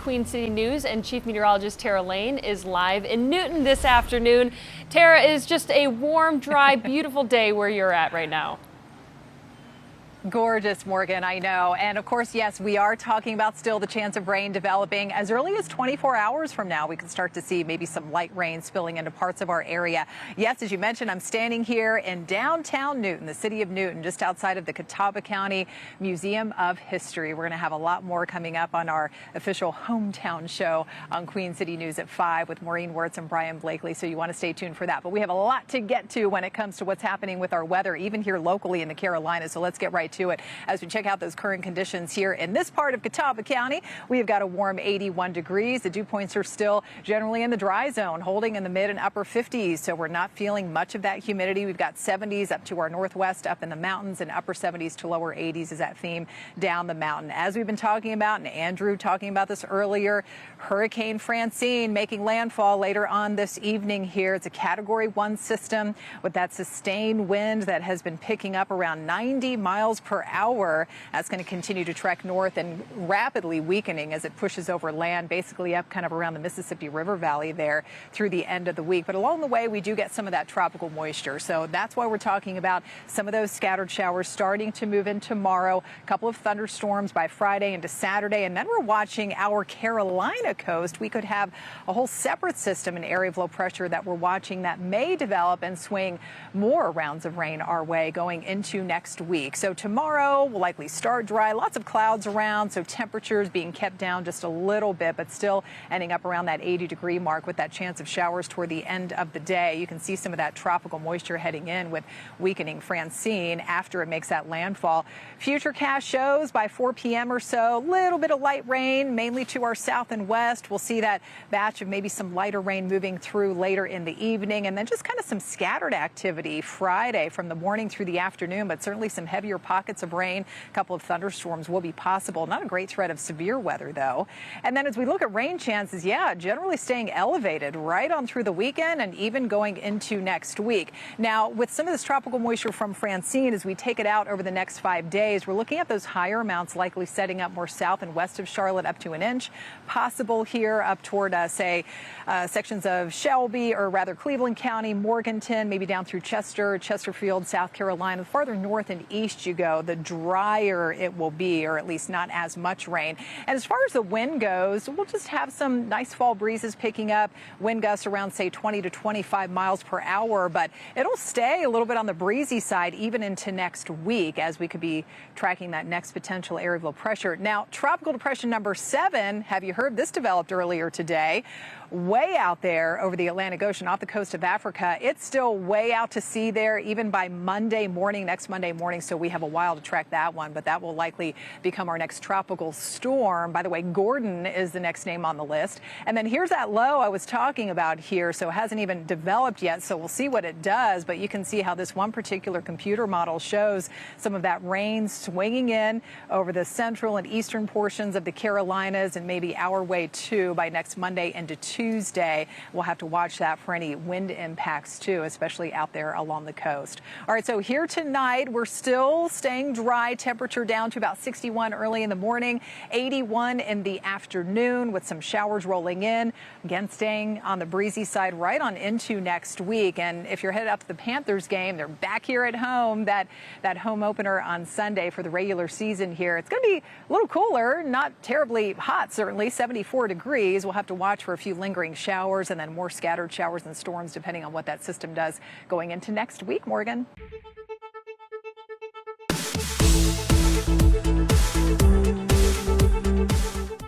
Queen City News, and Chief Meteorologist Tara Lane is live in Newton this afternoon. Tara, it is just a warm, dry, beautiful day where you're at right now. Gorgeous, Morgan, I know. And of course, yes, we are talking about still the chance of rain developing as early as 24 hours from now. We can start to see maybe some light rain spilling into parts of our area. Yes, as you mentioned, I'm standing here in downtown Newton, the city of Newton, just outside of the Catawba County Museum of History. We're going to have a lot more coming up on our official hometown show on Queen City News at 5 with Maureen Wirtz and Brian Blakely. So you want to stay tuned for that. But we have a lot to get to when it comes to what's happening with our weather, even here locally in the Carolinas. So let's get right to it as we check out those current conditions here in this part of Catawba County. We have got a warm 81 degrees. The dew points are still generally in the dry zone, holding in the mid and upper 50s. So we're not feeling much of that humidity. We've got 70s up to our northwest, up in the mountains, and upper 70s to lower 80s is that theme down the mountain. As we've been talking about, and Andrew talking about this earlier, Hurricane Francine making landfall later on this evening here. It's a Category 1 system with that sustained wind that has been picking up around 90 miles per hour. That's going to continue to trek north and rapidly weakening as it pushes over land, basically up kind of around the Mississippi River Valley there through the end of the week. But along the way, we do get some of that tropical moisture. So that's why we're talking about some of those scattered showers starting to move in tomorrow. A couple of thunderstorms by Friday into Saturday. And then we're watching our Carolina coast. We could have a whole separate system, an area of low pressure that we're watching that may develop and swing more rounds of rain our way going into next week. So tomorrow will likely start dry, lots of clouds around, so temperatures being kept down just a little bit, but still ending up around that 80-degree mark with that chance of showers toward the end of the day. You can see some of that tropical moisture heading in with weakening Francine after it makes that landfall. Futurecast shows by 4 p.m. or so, a little bit of light rain, mainly to our south and west. We'll see that batch of maybe some lighter rain moving through later in the evening, and then just kind of some scattered activity Friday from the morning through the afternoon, but certainly some heavier pockets of rain. A couple of thunderstorms will be possible. Not a great threat of severe weather, though. And then as we look at rain chances, yeah, generally staying elevated right on through the weekend and even going into next week. Now, with some of this tropical moisture from Francine, as we take it out over the next 5 days, we're looking at those higher amounts likely setting up more south and west of Charlotte up to an inch. Possible here up toward, sections of Shelby, or rather Cleveland County, Morganton, maybe down through Chester, Chesterfield, South Carolina. The farther north and east you go, the drier it will be, or at least not as much rain. And as far as the wind goes, we'll just have some nice fall breezes picking up, wind gusts around, say, 20 to 25 miles per hour, but it'll stay a little bit on the breezy side even into next week, as we could be tracking that next potential area of low pressure. Now, tropical depression number 7, have you heard this developed earlier today? Way out there over the Atlantic Ocean off the coast of Africa. It's still way out to sea there, even by Monday morning, next Monday morning. So we have a while to track that one, but that will likely become our next tropical storm. By the way, Gordon is the next name on the list. And then here's that low I was talking about here. So it hasn't even developed yet. So we'll see what it does. But you can see how this one particular computer model shows some of that rain swinging in over the central and eastern portions of the Carolinas and maybe our way too by next Monday into Tuesday. We'll have to watch that for any wind impacts too, especially out there along the coast. All right, so here tonight, we're still staying dry. Temperature down to about 61 early in the morning, 81 in the afternoon with some showers rolling in. Again, staying on the breezy side right on into next week. And if you're headed out to the Panthers game, they're back here at home, that home opener on Sunday for the regular season here. It's going to be a little cooler, not terribly hot, certainly, 74 degrees. We'll have to watch for a few lingering showers and then more scattered showers and storms depending on what that system does going into next week, Morgan.